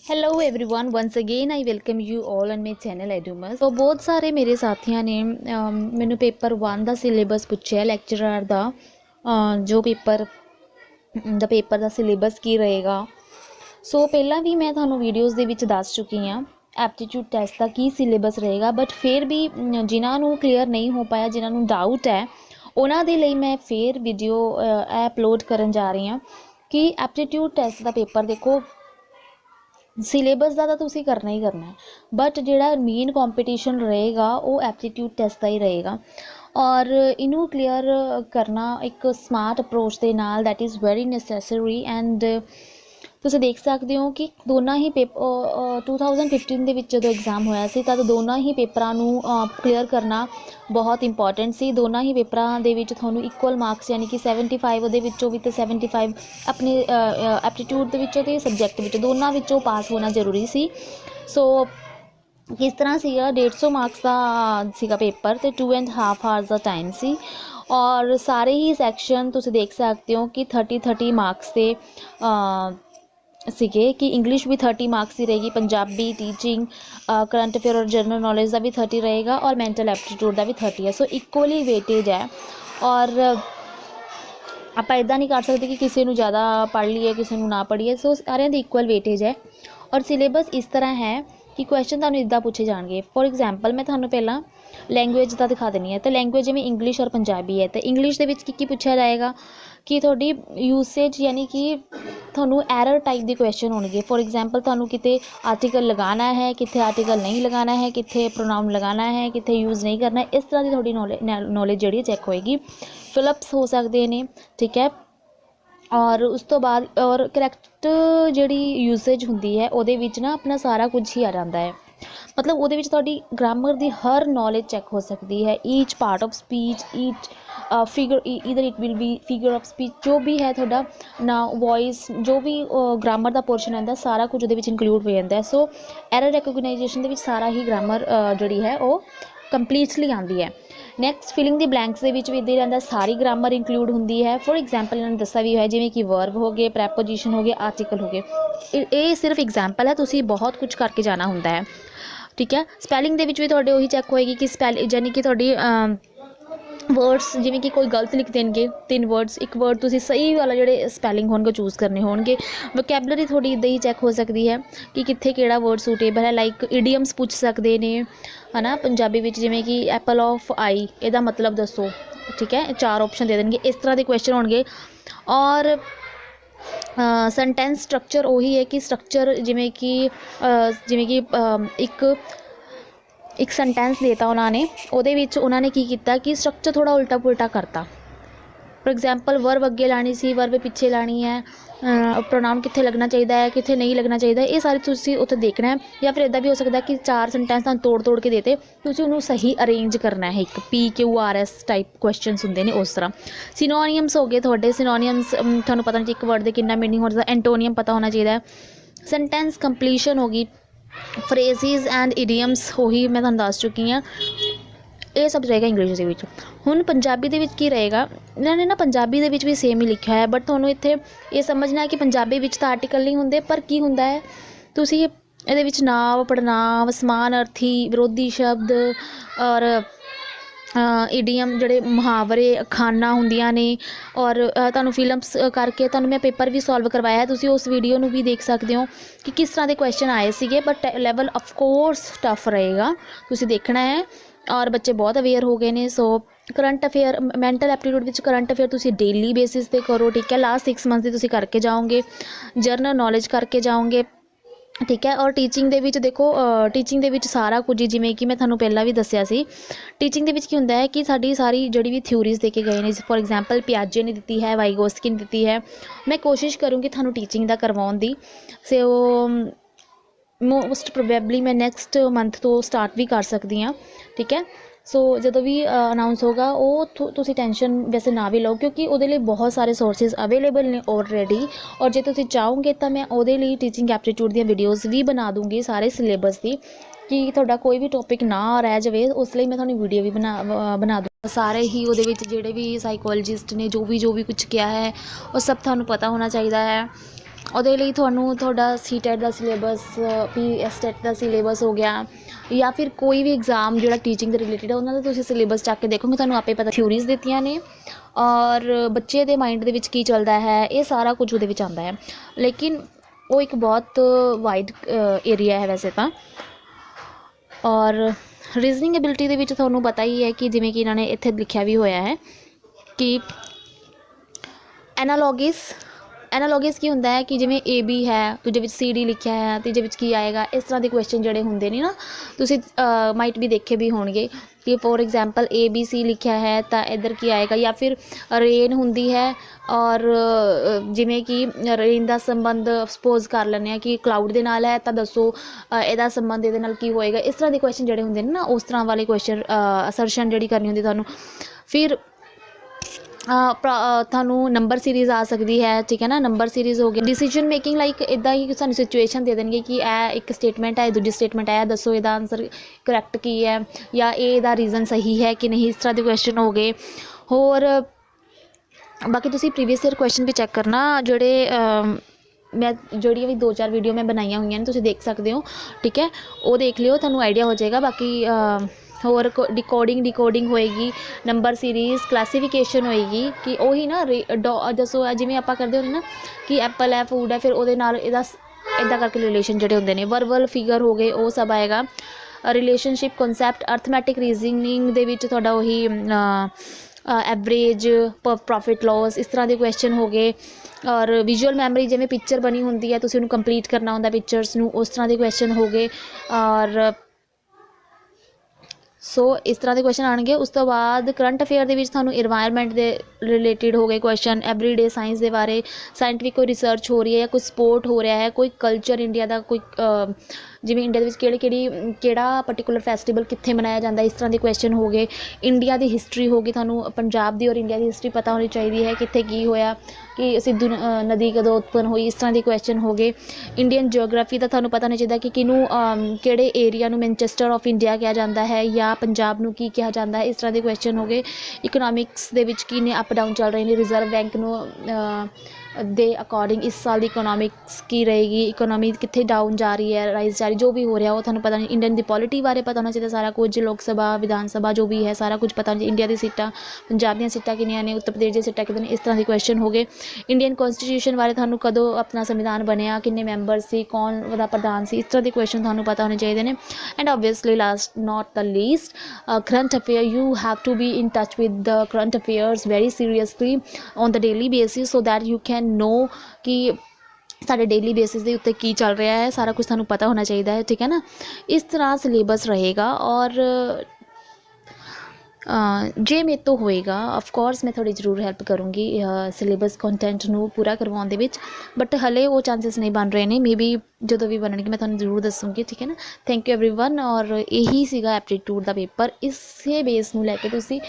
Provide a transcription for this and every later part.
Hello everyone, once again I welcome you all on my channel एडूमस। तो बहुत सारे मेरे साथियों ने मैनू पेपर 1 का सिलेबस पूछा लैक्चरर का, जो पेपर का सिलेबस की रहेगा। सो पहला भी मैं थानू वीडियोज़ दे विच दस चुकी हाँ एप्टीट्यूड टैसट का की सिलेबस रहेगा, बट फिर भी जिन्होंने क्लीयर नहीं हो पाया, जिन्होंने डाउट है, उन्होंने दे लई मैं फिर वीडियो अपलोड करन जा रही हाँ कि एप्टीट्यूड टैसट का पेपर देखो सिलेबस का तो तुसी करना ही करना है, बट जिहड़ा मेन कॉम्पीटिशन रहेगा वो एप्टीट्यूड टैसट का ही रहेगा। और इनू क्लीयर करना एक स्मार्ट अप्रोच के नाल that is very necessary. And तुसी देख सकते हो कि दोनों ही पेपर 2015 ਦੇ ਵਿੱਚ ਜਦੋਂ एग्जाम होया सी तद दोनों ही पेपरां नू क्लीयर करना बहुत इंपॉर्टेंट सी। दोनों ही पेपरां ਦੇ ਵਿੱਚ ਤੁਹਾਨੂੰ इक्वल मार्क्स यानी कि 75 ਉਹਦੇ ਵਿੱਚੋਂ भी तो 75 अपने एप्टीट्यूड ਦੇ ਵਿੱਚੋਂ ਤੇ सब्जैक्ट ਵਿੱਚ ਦੋਨਾਂ ਵਿੱਚੋਂ पास होना जरूरी सी। सो किस तरह सीगा 150 मार्क्स का सीगा पेपर तो 2.5 आवर्स का टाइम सी। और सारे ही सैक्शन तुसी देख सकते हो कि 30 मार्क्स से सीगे कि इंग्लिश भी 30 मार्क्स की रहेगी, पंजाबी, टीचिंग, करंट अफेयर और जनरल नॉलेज का भी 30 रहेगा और मैंटल एप्टीट्यूड का भी 30 है। सो इक्वली वेटेज है। और आप इदा नहीं कर सकते कि किसी को ज़्यादा पढ़ लीए किसी को ना पढ़ीए। सो सारे की इक्वल वेटेज है। और सिलेबस इस तरह है कि क्वेश्चन तुहानूं इदा पूछे जाएंगे। फॉर एग्जाम्पल मैं तुहानूं पहला लैंगुएज का दिखा देनी है। तो लैंगुएज जिवें इंग्लिश और पंजाबी है, तो इंग्लिश दे विच की पूछा जाएगा कि थोड़ी यूसेज यानी कि थोनू एरर टाइप के क्वेश्चन होंगे। फॉर एग्जाम्पल तुहानूं किते आर्टिकल लगाना है, कितने आर्टिकल नहीं लगाना है, कितने प्रोनाउन लगाना है, कितने यूज़ नहीं करना है, इस तरह की थोड़ी नॉलेज जी चैक होएगी। फिलअप्स हो सकते हैं, ठीक है। और उस तो बाद और करैक्ट जी यूसेज होंगी है वो ना अपना सारा कुछ ही आ जाता है। मतलब वो ग्रामर की हर नॉलेज चैक हो सकती है। Each part of speech, each figure, इधर it will be figure of speech, जो भी है थोड़ा ना वॉइस, जो भी ग्रामर का पोर्शन आता सारा कुछ वो इंक्लूड हो जाता है। सो एरर रिकॉग्नाइजेशन के सारा ही ग्रामर जी है वो कंप्लीटली आती है। नैक्सट फिलिंग दी ब्लैंक्स के भी इदा ही रहता, सारी ग्रामर इंक्लूड होंगी है। फॉर एग्जाम्पल इन्होंने दसा भी है जिमें कि वर्ब हो गए, प्रैपोजिशन हो गए, आर्टिकल हो गए। ये सिर्फ एग्जाम्पल है, तुसी बहुत कुछ करके जाना होंदा है, ठीक है। स्पैलिंग के भी थोड़े उही चैक होएगी कि स्पैल यानी कि थोड़ी वर्ड्स जिमें कि कोई गलत लिख देंगे 3 वर्ड्स, एक वर्ड तुसी सही वाला जोड़े स्पैलिंग होंगे चूज़ करने होंगे। वोकैबलरी थोड़ी इदा ही चैक हो सकती है कि कित्थे केड़ा वर्ड सूटेबल है। लाइक इडियम्स पूछ सकते हैं, है ना। पंजाबी विच जिमें कि एप्पल ऑफ आई, इहदा मतलब दसो, ठीक है। 4 ऑप्शन दे देंगे, इस तरह के क्वेश्चन होंगे। और सेंटेंस स्ट्रक्चर वही है कि स्ट्रक्चर जिमें कि एक सेंटेंस देता उन्होंने, उन्होंने की किया कि स्ट्रक्चर थोड़ा उल्टा पुल्टा करता। फॉर एग्जाम्पल वर्ब अगे लानी सी, वर्ब पिछे लानी है, प्रोनाउन कित्थे लगना चाहिए है, कित्थे नहीं लगना चाहिए, ये सारी तुसी उत्थे देखना है। या फिर इदा भी हो सकता है कि 4 सेंटेंस तोड़ तोड़ के देते, तुसी उन्होंने सही अरेंज करना है। एक PQRS टाइप क्वेश्चन होंगे ने उस तरह। सिनोनियम्स हो गए थोड़े, सिनोनियम्स थोड़ा पता नहीं एक वर्ड के कितना मीनिंग होता है। एंटोनियम पता होना चाहिए। सेंटेंस कंप्लीशन होगी, फ्रेजिज एंड इडियम्स हो ही मैं तुहानूं दस चुकी हाँ। ये सब रहेगा इंग्लिश के। हुण पंजाबी दे विच की रहेगा, इन्होंने ना पंजाबी दे विच भी सेम ही लिखा है, बट तुहानूं इत्थे ये समझना है कि पंजाबी विच तां आर्टिकल नहीं होंदे, पर की हुंदा है तुसीं इहदे विच नाव, पड़नाव, समानार्थी, विरोधी शब्द और इडियम जोड़े मुहावरे, अखाना होंदियां ने। और तुहानूं फिल्म्स करके तुहानूं मैं पेपर भी सॉल्व करवाया है, तुसीं उस वीडियो नूं भी देख सकते हो कि किस तरह के क्वेश्चन आए सीगे। But level of course tough रहेगा, तुसीं देखना है। और बच्चे बहुत अवेयर हो गए ने। So current affair, mental aptitude which current affair तुसीं डेली बेसिस पे करो, ठीक है। लास्ट 6 मंथ की तुसीं करके जाओगे, जनरल नॉलेज करके जाओगे, ठीक है। और टीचिंग दे विच देखो, टीचिंग दे विच सारा कुछ जिमें कि मैं तुहानूं पहला भी दस्सिया सी, टीचिंग दे विच की हुंदा है कि साडी सारी जिहड़ी भी थ्योरीज दे के गए ने। फॉर एग्जाम्पल पियाजे ने दी है, वाइगोस्की ने दी है। मैं कोशिश करूँगी तुहानूं टीचिंग दा करवाउण दी। सो मोस्ट प्रोबेबली मैं नैक्सट मंथ तो स्टार्ट भी कर सकती हाँ, ठीक है। सो जो भी अनाउंस होगा वो तुसी टेंशन वैसे ना भी लो, क्योंकि वो बहुत सारे सोर्सिस अवेलेबल ने ऑलरेडी। और जो तुसी चाहोगे तो मैं वो टीचिंग एप्टीट्यूड दी वीडियोज़ भी बना दूँगी सारे सिलेबस की, कि थोड़ा कोई भी टॉपिक ना रह जाए, उसलिए मैं थोड़ी वीडियो भी बना दूँ। सारे ही वो जोड़े भी साइकोलॉजिस्ट ने जो भी कुछ किया है वो सब थानू पता होना चाहिए है। ਉਹਦੇ ਲਈ ਤੁਹਾਨੂੰ ਤੁਹਾਡਾ ਸੀਟੈਟ ਦਾ ਸਿਲੇਬਸ, ਪੀਐਸਟੈਟ ਦਾ ਸਿਲੇਬਸ ਹੋ ਗਿਆ, ਜਾਂ ਫਿਰ ਕੋਈ ਵੀ ਐਗਜ਼ਾਮ ਜਿਹੜਾ ਟੀਚਿੰਗ ਦੇ ਰਿਲੇਟਿਡ ਹੈ ਉਹਨਾਂ ਦਾ ਤੁਸੀਂ ਸਿਲੇਬਸ ਚੱਕ ਕੇ ਦੇਖੋਗੇ, ਤੁਹਾਨੂੰ ਆਪੇ ਪਤਾ ਥਿਊਰੀਜ਼ ਦਿੱਤੀਆਂ ਨੇ ਔਰ ਬੱਚੇ ਦੇ ਮਾਈਂਡ ਦੇ ਵਿੱਚ ਕੀ ਚੱਲਦਾ ਹੈ, ਇਹ ਸਾਰਾ ਕੁਝ ਉਹਦੇ ਵਿੱਚ ਆਉਂਦਾ ਹੈ। ਲੇਕਿਨ ਉਹ ਇੱਕ ਬਹੁਤ ਵਾਈਡ ਏਰੀਆ ਹੈ ਵੈਸੇ ਤਾਂ। ਔਰ ਰੀਜ਼ਨਿੰਗ ਐਬਿਲਿਟੀ ਦੇ ਵਿੱਚ ਤੁਹਾਨੂੰ ਪਤਾ ਹੀ ਹੈ ਕਿ ਜਿਵੇਂ ਕਿ ਇਹਨਾਂ ਨੇ ਇੱਥੇ ਲਿਖਿਆ ਵੀ ਹੋਇਆ ਹੈ ਕਿ ਐਨਾਲੋਗਿਸ ਕੀ ਹੁੰਦਾ ਹੈ ਕਿ ਜਿਵੇਂ AB ਹੈ, ਦੂਜੇ ਵਿੱਚ CD ਲਿਖਿਆ ਹੈ, ਤੀਜੇ ਵਿੱਚ ਕੀ ਆਏਗਾ, ਇਸ ਤਰ੍ਹਾਂ ਦੇ ਕੁਐਸਚਨ ਜਿਹੜੇ ਹੁੰਦੇ ਨੇ ਨਾ, ਤੁਸੀਂ ਮਾਈਟ ਵੀ ਦੇਖੇ ਵੀ ਹੋਣਗੇ ਕਿ ਫੋਰ ਐਗਜ਼ਾਮਪਲ ABC ਲਿਖਿਆ ਹੈ ਤਾਂ ਇੱਧਰ ਕੀ ਆਏਗਾ। ਜਾਂ ਫਿਰ ਰੇਨ ਹੁੰਦੀ ਹੈ ਔਰ ਜਿਵੇਂ ਕਿ ਰੇਨ ਦਾ ਸੰਬੰਧ ਸਪੋਜ਼ ਕਰ ਲੈਂਦੇ ਹਾਂ ਕਿ ਕਲਾਊਡ ਦੇ ਨਾਲ ਹੈ ਤਾਂ ਦੱਸੋ ਇਹਦਾ ਸੰਬੰਧ ਇਹਦੇ ਨਾਲ ਕੀ ਹੋਏਗਾ। ਇਸ ਤਰ੍ਹਾਂ ਦੇ ਕੁਐਸਚਨ ਜਿਹੜੇ ਹੁੰਦੇ ਨੇ ਨਾ, ਉਸ ਤਰ੍ਹਾਂ ਵਾਲੇ ਕੁਐਸਚਨ ਅਸਰਸ਼ਨ ਜਿਹੜੀ ਕਰਨੀ ਹੁੰਦੀ ਤੁਹਾਨੂੰ। ਫਿਰ ਤੁਹਾਨੂੰ ਨੰਬਰ ਸੀਰੀਜ਼ ਆ ਸਕਦੀ ਹੈ, ਠੀਕ ਹੈ ਨਾ, ਨੰਬਰ ਸੀਰੀਜ਼ ਹੋ ਗਿਆ। ਡਿਸੀਜਨ ਮੇਕਿੰਗ ਲਾਈਕ ਇੱਦਾਂ ਹੀ ਸਾਨੂੰ ਸਿਚੁਏਸ਼ਨ ਦੇ ਦੇਣਗੇ ਕਿ ਇਹ ਇੱਕ ਸਟੇਟਮੈਂਟ ਹੈ, ਦੂਜੀ ਸਟੇਟਮੈਂਟ ਹੈ, ਦੱਸੋ ਇਹਦਾ ਆਨਸਰ ਕਰੈਕਟ ਕੀ ਹੈ ਜਾਂ ਇਹਦਾ ਰੀਜ਼ਨ ਸਹੀ ਹੈ ਕਿ ਨਹੀਂ, ਇਸ ਤਰ੍ਹਾਂ ਦੇ ਕੁਐਸਚਨ ਹੋ ਗਏ। ਹੋਰ ਬਾਕੀ ਤੁਸੀਂ ਪ੍ਰੀਵੀਅਸ ਈਅਰ ਕੁਐਸਚਨ ਵੀ ਚੈੱਕ ਕਰਨਾ, ਜਿਹੜੇ ਮੈਂ ਜਿਹੜੀਆਂ ਵੀ 2-4 ਵੀਡੀਓ ਮੈਂ ਬਣਾਈਆਂ ਹੋਈਆਂ ਨੇ ਤੁਸੀਂ ਦੇਖ ਸਕਦੇ ਹੋ, ਠੀਕ ਹੈ, ਉਹ ਦੇਖ ਲਿਓ, ਤੁਹਾਨੂੰ ਆਈਡੀਆ ਹੋ ਜਾਏਗਾ। ਬਾਕੀ ਹੋਰ ਡਿਕੋਡਿੰਗ ਹੋਏਗੀ, ਨੰਬਰ ਸੀਰੀਜ਼, ਕਲਾਸੀਫਿਕੇਸ਼ਨ ਹੋਏਗੀ ਕਿ ਉਹੀ ਨਾ ਦੱਸੋ ਜਿਵੇਂ ਆਪਾਂ ਕਰਦੇ ਹੁੰਦੇ ਨਾ ਕਿ ਐਪਲ ਹੈ, ਫੂਡ ਹੈ, ਫਿਰ ਉਹਦੇ ਨਾਲ ਇਹਦਾ ਇੱਦਾਂ ਕਰਕੇ ਰਿਲੇਸ਼ਨ ਜਿਹੜੇ ਹੁੰਦੇ ਨੇ, ਵਰਬਲ ਫਿਗਰ ਹੋ ਗਏ, ਉਹ ਸਭ ਆਏਗਾ। ਰਿਲੇਸ਼ਨਸ਼ਿਪ ਕਨਸੈਪਟ, ਅਰਥਮੈਟਿਕ ਰੀਜ਼ਨਿੰਗ ਦੇ ਵਿੱਚ ਤੁਹਾਡਾ ਉਹੀ ਐਵਰੇਜ, ਪ੍ਰੋਫਿਟ ਲੋਸ, ਇਸ ਤਰ੍ਹਾਂ ਦੇ ਕੁਐਸਚਨ ਹੋ ਗਏ। ਔਰ ਵਿਜ਼ੂਅਲ ਮੈਮਰੀ, ਜਿਵੇਂ ਪਿਕਚਰ ਬਣੀ ਹੁੰਦੀ ਹੈ ਤੁਸੀਂ ਉਹਨੂੰ ਕੰਪਲੀਟ ਕਰਨਾ ਹੁੰਦਾ ਪਿਕਚਰਸ ਨੂੰ, ਉਸ ਤਰ੍ਹਾਂ ਦੇ ਕੁਐਸਚਨ ਹੋ ਗਏ। ਔਰ ਸੋ ਇਸ ਤਰ੍ਹਾਂ ਦੇ ਕੁਐਸਚਨ ਆਉਣਗੇ। ਉਸ ਤੋਂ ਬਾਅਦ ਕਰੰਟ ਅਫੇਅਰ ਦੇ ਵਿੱਚ ਤੁਹਾਨੂੰ ਇਨਵਾਇਰਮੈਂਟ ਦੇ ਰਿਲੇਟਿਡ ਹੋ ਗਏ ਕੁਐਸਚਨ, ਐਵਰੀਡੇ ਸਾਇੰਸ ਦੇ ਬਾਰੇ, ਸਾਇੰਟਿਫਿਕ ਕੋਈ ਰਿਸਰਚ ਹੋ ਰਹੀ ਹੈ, ਕੋਈ ਸਪੋਰਟ ਹੋ ਰਿਹਾ ਹੈ, ਕੋਈ ਕਲਚਰ ਇੰਡੀਆ ਦਾ, ਕੋਈ ਜਿਵੇਂ ਇੰਡੀਆ ਦੇ ਵਿੱਚ ਕਿਹੜਾ ਪਰਟੀਕੂਲਰ ਫੈਸਟੀਵਲ ਕਿੱਥੇ ਮਨਾਇਆ ਜਾਂਦਾ, ਇਸ ਤਰ੍ਹਾਂ ਦੇ ਕੁਐਸਚਨ ਹੋ ਗਏ। ਇੰਡੀਆ ਦੀ ਹਿਸਟਰੀ ਹੋ ਗਈ, ਤੁਹਾਨੂੰ ਪੰਜਾਬ ਦੀ ਔਰ ਇੰਡੀਆ ਦੀ ਹਿਸਟਰੀ ਪਤਾ ਹੋਣੀ ਚਾਹੀਦੀ ਹੈ, ਕਿੱਥੇ ਕੀ ਹੋਇਆ, ਕਿ ਸਿੰਧੂ ਨਦੀ ਕਦੋਂ ਉਤਪੰਨ ਹੋਈ, ਇਸ ਤਰ੍ਹਾਂ ਦੇ ਕੁਐਸਚਨ ਹੋ ਗਏ। ਇੰਡੀਅਨ ਜਿਓਗ੍ਰਾਫੀ ਦਾ ਤੁਹਾਨੂੰ ਪਤਾ ਹੋਣਾ ਚਾਹੀਦਾ ਕਿ ਕਿਹੜੇ ਏਰੀਆ ਨੂੰ ਮੈਨਚੈਸਟਰ ਆਫ ਇੰਡੀਆ ਕਿਹਾ ਜਾਂਦਾ ਹੈ ਜਾਂ ਪੰਜਾਬ ਨੂੰ ਕੀ ਕਿਹਾ ਜਾਂਦਾ ਹੈ, ਇਸ ਤਰ੍ਹਾਂ ਦੇ ਕੁਐਸਚਨ ਹੋ ਗਏ। ਇਕਨੋਮਿਕਸ ਦੇ ਵਿੱਚ ਕਿੰਨੇ ਅਪ ਡਾਊਨ ਚੱਲ ਰਹੇ ਨੇ, ਰਿਜ਼ਰਵ ਬੈਂਕ ਨੂੰ ਦੇ ਅਕੋਰਡਿੰਗ ਇਸ ਸਾਲ ਦੀ ਇਕਨੋਮਿਕਸ ਕੀ ਰਹੇਗੀ, ਇਕਨੋਮੀ ਕਿੱਥੇ ਡਾਊਨ ਜਾ ਰਹੀ ਹੈ, ਰਾਈਜ਼ ਜਾ ਰਹੀ, ਜੋ ਵੀ ਹੋ ਰਿਹਾ ਉਹ ਤੁਹਾਨੂੰ ਪਤਾ ਨਹੀਂ। ਇੰਡੀਅਨ ਦੀ ਪੋਲਿਟੀ ਬਾਰੇ ਪਤਾ ਹੋਣਾ ਚਾਹੀਦਾ ਸਾਰਾ ਕੁਝ, ਲੋਕ ਸਭਾ, ਵਿਧਾਨ ਸਭਾ ਜੋ ਵੀ ਹੈ ਸਾਰਾ ਕੁਝ ਪਤਾ ਹੋਣਾ ਚਾਹੀਦਾ। ਇੰਡੀਆ ਦੀ ਸੀਟਾਂ, ਪੰਜਾਬ ਦੀਆਂ ਸੀਟਾਂ ਕਿੰਨੀਆਂ ਨੇ, ਉੱਤਰ ਪ੍ਰਦੇਸ਼ ਦੀਆਂ ਸੀਟਾਂ ਕਿੰਨੀਆਂ ਨੇ, ਇਸ ਤਰ੍ਹਾਂ ਦੇ ਕੁਐਸਚਨ ਹੋ ਗਏ। ਇੰਡੀਅਨ ਕੌਂਸਟੀਟਿਊਸ਼ਨ ਬਾਰੇ ਤੁਹਾਨੂੰ ਕਦੋਂ ਆਪਣਾ ਸੰਵਿਧਾਨ ਬਣਿਆ, ਕਿੰਨੇ ਮੈਂਬਰ ਸੀ, ਕੌਣ ਉਹਦਾ ਪ੍ਰਧਾਨ ਸੀ, ਇਸ ਤਰ੍ਹਾਂ ਦੇ ਕੁਐਸਚਨ ਤੁਹਾਨੂੰ ਪਤਾ ਹੋਣੇ ਚਾਹੀਦੇ ਨੇ। And obviously last not the least, current affair, you have to be in touch with the current affairs very seriously on the daily basis so that you can know कि ਸਾਡੇ ਡੇਲੀ ਬੇਸਿਸ ਦੇ ਉੱਤੇ ਕੀ ਚੱਲ ਰਿਹਾ ਹੈ, ਸਾਰਾ ਕੁਝ ਤੁਹਾਨੂੰ ਪਤਾ ਹੋਣਾ ਚਾਹੀਦਾ ਹੈ, ਠੀਕ ਹੈ ਨਾ। ਇਸ ਤਰ੍ਹਾਂ ਸਿਲੇਬਸ ਰਹੇਗਾ। ਔਰ ਜੇ ਮੇਰੇ ਤੋਂ ਹੋਏਗਾ ਆਫਕੋਰਸ ਮੈਂ ਤੁਹਾਡੀ ਜ਼ਰੂਰ ਹੈਲਪ ਕਰੂੰਗੀ ਸਿਲੇਬਸ ਕੰਟੈਂਟ ਨੂੰ ਪੂਰਾ ਕਰਵਾਉਣ ਦੇ ਵਿੱਚ, ਬਟ ਹਲੇ ਉਹ ਚਾਂਸਿਸ ਨਹੀਂ ਬਣ ਰਹੇ ਨੇ। ਮੇ ਬੀ ਜਦੋਂ ਵੀ ਬਣਨਗੇ ਮੈਂ ਤੁਹਾਨੂੰ ਜ਼ਰੂਰ ਦੱਸੂੰਗੀ, ਠੀਕ ਹੈ ਨਾ। Thank you everyone. ਔਰ ਇਹੀ ਸੀਗਾ ਐਪਟੀਟਿਊਡ ਦਾ ਪੇਪਰ। ਇਸੇ ਬੇਸ ਨੂੰ ਲੈ ਕੇ ਤੁਸੀਂ,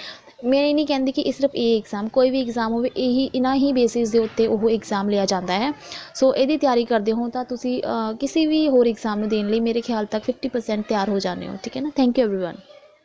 ਮੈਂ ਇਹ ਨਹੀਂ ਕਹਿੰਦੀ ਕਿ ਇਹ ਸਿਰਫ ਇਹ ਐਗਜ਼ਾਮ, ਕੋਈ ਵੀ ਐਗਜ਼ਾਮ ਹੋਵੇ ਇਹਨਾਂ ਹੀ ਬੇਸਿਸ ਦੇ ਉੱਤੇ ਉਹ ਐਗਜ਼ਾਮ ਲਿਆ ਜਾਂਦਾ ਹੈ। ਸੋ ਇਹਦੀ ਤਿਆਰੀ ਕਰਦੇ ਹੋ ਤਾਂ ਤੁਸੀਂ ਕਿਸੇ ਵੀ ਹੋਰ ਐਗਜ਼ਾਮ ਨੂੰ ਦੇਣ ਲਈ ਮੇਰੇ ਖਿਆਲ ਤੱਕ 50% ਤਿਆਰ ਹੋ ਜਾਂਦੇ ਹੋ, ਠੀਕ ਹੈ ਨਾ। Thank you everyone.